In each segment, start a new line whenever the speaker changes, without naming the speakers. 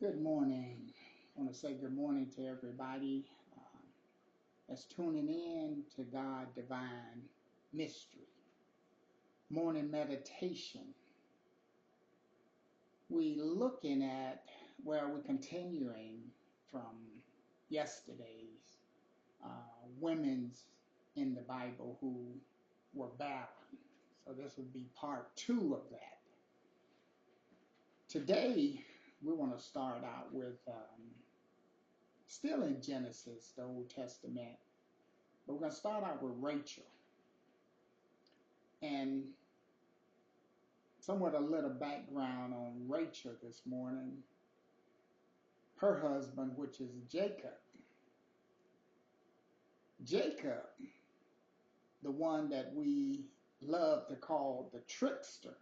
Good morning. I want to say good morning to everybody that's tuning in to God Divine Mystery. Morning meditation. We're continuing from yesterday's women's in the Bible who were barren. So this would be part 2 of that. Today, we want to start out with still in Genesis, the Old Testament, but we're going to start out with Rachel. And somewhat a little background on Rachel this morning. Her husband, which is Jacob. Jacob, the one that we love to call the trickster,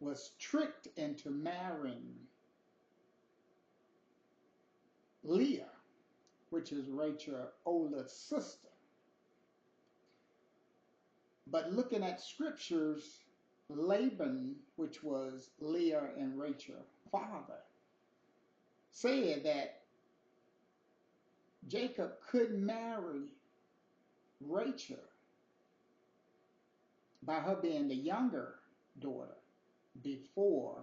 was tricked into marrying Leah, which is Rachel's older sister. But looking at scriptures, Laban, which was Leah and Rachel's father, said that Jacob couldn't marry Rachel by her being the younger daughter before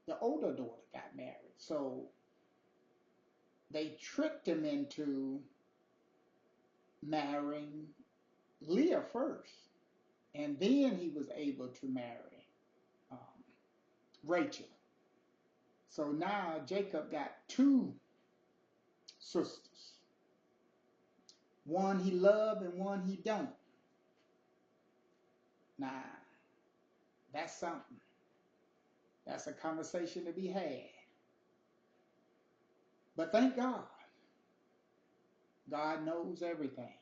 the older daughter got married. So they tricked him into marrying Leah first, and then he was able to marry Rachel. So now Jacob got 2 sisters. One he loved and one he don't. Now, that's something. That's a conversation to be had. But thank God. God knows everything.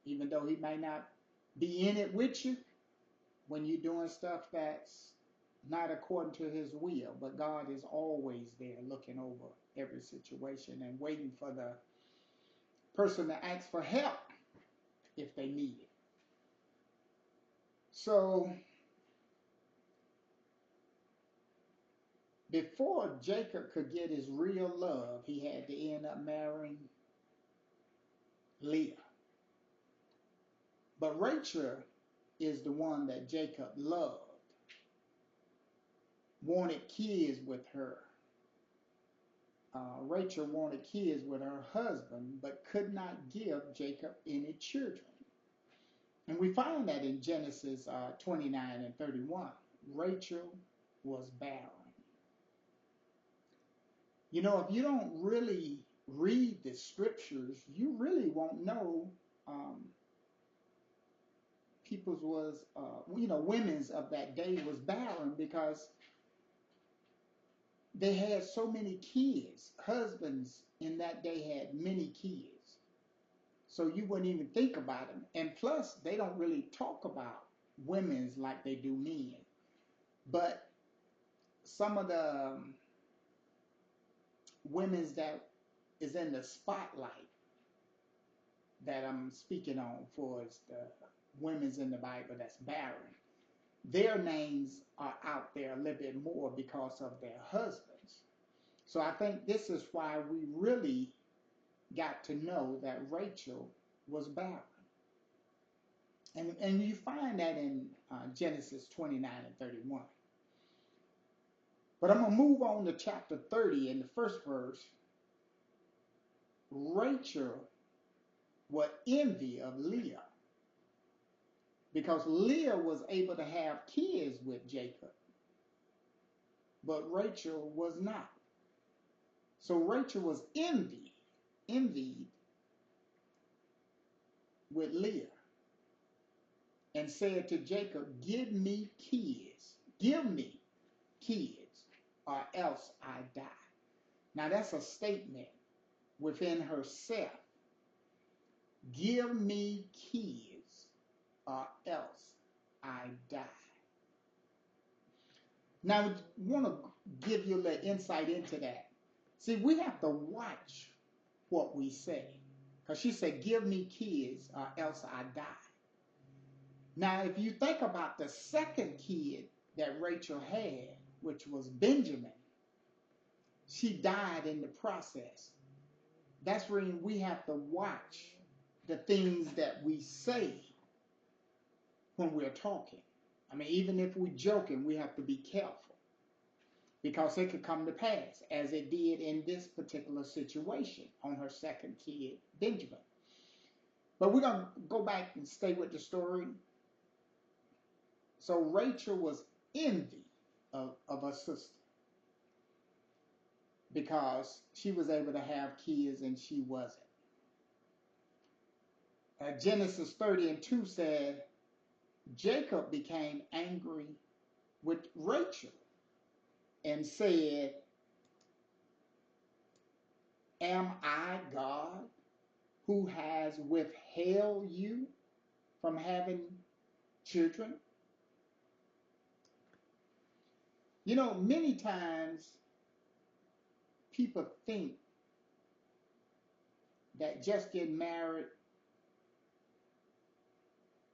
Even though he may not be in it with you when you're doing stuff that's not according to his will. But God is always there looking over every situation and waiting for the person to ask for help if they need it. So before Jacob could get his real love, he had to end up marrying Leah. But Rachel is the one that Jacob loved, wanted kids with her. Rachel wanted kids with her husband, but could not give Jacob any children. And we find that in Genesis 29 and 31. Rachel was barren. You know, if you don't really read the scriptures, you really won't know women's of that day was barren because they had so many kids. Husbands in that day had many kids. So you wouldn't even think about them. And plus, they don't really talk about women's like they do men. But some of the women's that is in the spotlight that I'm speaking on for is the women's in the Bible that's barren. Their names are out there a little bit more because of their husbands. So I think this is why we really got to know that Rachel was barren. And you find that in Genesis 29 and 31. But I'm going to move on to chapter 30 in the first verse. Rachel was envy of Leah because Leah was able to have kids with Jacob, but Rachel was not. So Rachel was envied with Leah and said to Jacob, give me kids, or else I die. Now that's a statement within herself. Give me kids, or else I die. Now, I want to give you a little insight into that. See, we have to watch what we say. Because she said, give me kids, or else I die. Now, if you think about the second kid that Rachel had, which was Benjamin, she died in the process. That's when we have to watch the things that we say when we're talking. I mean, even if we're joking, we have to be careful because it could come to pass, as it did in this particular situation on her second kid, Benjamin. But we're going to go back and stay with the story. So Rachel was envy of her sister because she was able to have kids and she wasn't. Genesis 30:2 said, Jacob became angry with Rachel and said, am I God who has withheld you from having children? You know, many times people think that just getting married,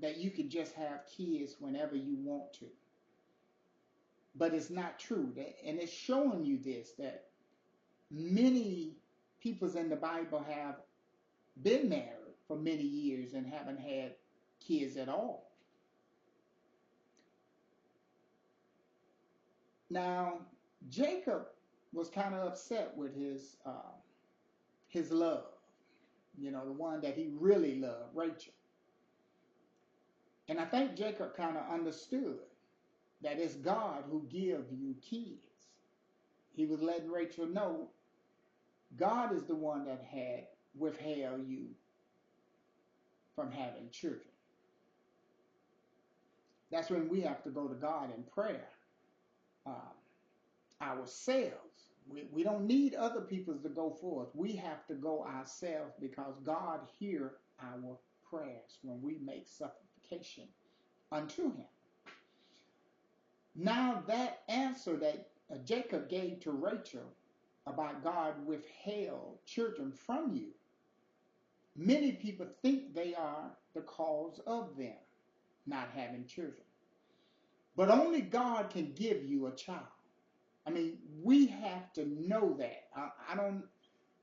that you can just have kids whenever you want to. But it's not true. And it's showing you this, that many people in the Bible have been married for many years and haven't had kids at all. Now, Jacob was kind of upset with his love, you know, the one that he really loved, Rachel. And I think Jacob kind of understood that it's God who gives you kids. He was letting Rachel know God is the one that had withheld you from having children. That's when we have to go to God in prayer ourselves. We don't need other people to go for us. We have to go ourselves because God hears our prayers when we make supplication unto him. Now that answer that Jacob gave to Rachel about God withheld children from you, many people think they are the cause of them not having children. But only God can give you a child. I mean, we have to know that.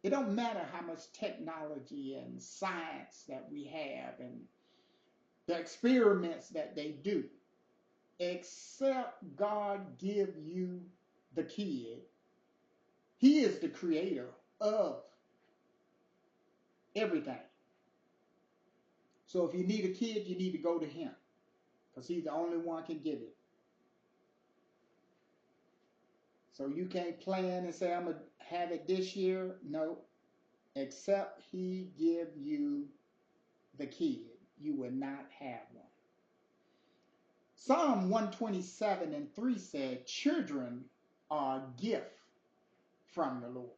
It don't matter how much technology and science that we have and the experiments that they do. Except God give you the kid, he is the creator of everything. So if you need a kid, you need to go to him because he's the only one can give it. So you can't plan and say, I'm going to have it this year. No. Except he give you the kid, you will not have one. Psalm 127:3 said, children are a gift from the Lord.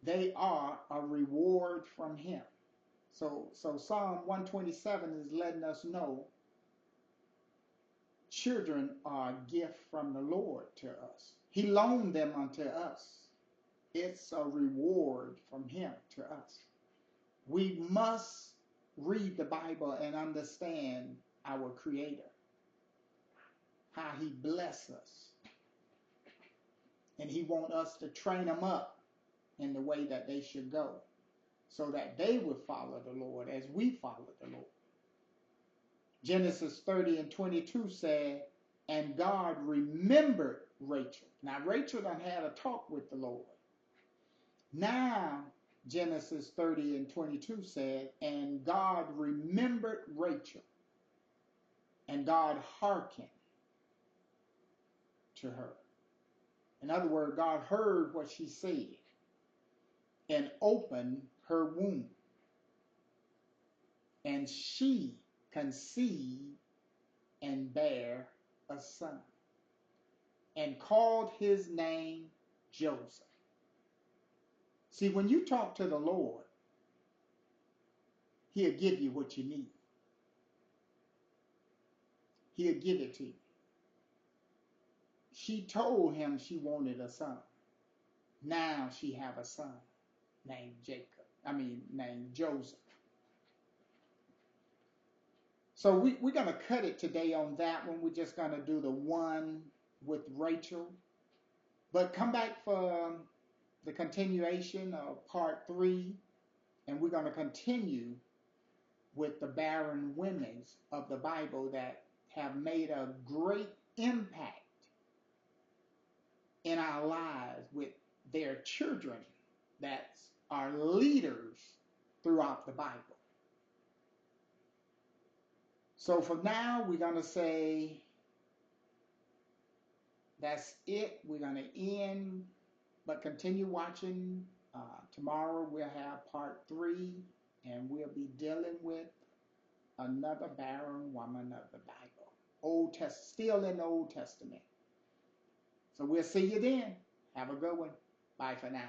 They are a reward from him. So Psalm 127 is letting us know children are a gift from the Lord to us. He loaned them unto us. It's a reward from him to us. We must read the Bible and understand our Creator, how he bless us. And he wants us to train them up in the way that they should go so that they will follow the Lord as we follow the Lord. Genesis 30:22 said, and God remembered Rachel. Now, Rachel done had a talk with the Lord. Now, Genesis 30:22 said, and God remembered Rachel, and God hearkened to her. In other words, God heard what she said and opened her womb. And she conceived and bare a son and called his name Joseph. See, when you talk to the Lord, he'll give you what you need. He'll give it to you. She told him she wanted a son. Now she have a son named named Joseph. So we're going to cut it today on that one. We're just going to do the one with Rachel. But come back for the continuation of part 3, and we're going to continue with the barren women of the Bible that have made a great impact in our lives with their children that are leaders throughout the Bible. So for now, we're going to say that's it. We're going to end, but continue watching. Tomorrow we'll have part 3, and we'll be dealing with another barren woman of the Bible. Still in the Old Testament. So we'll see you then. Have a good one. Bye for now.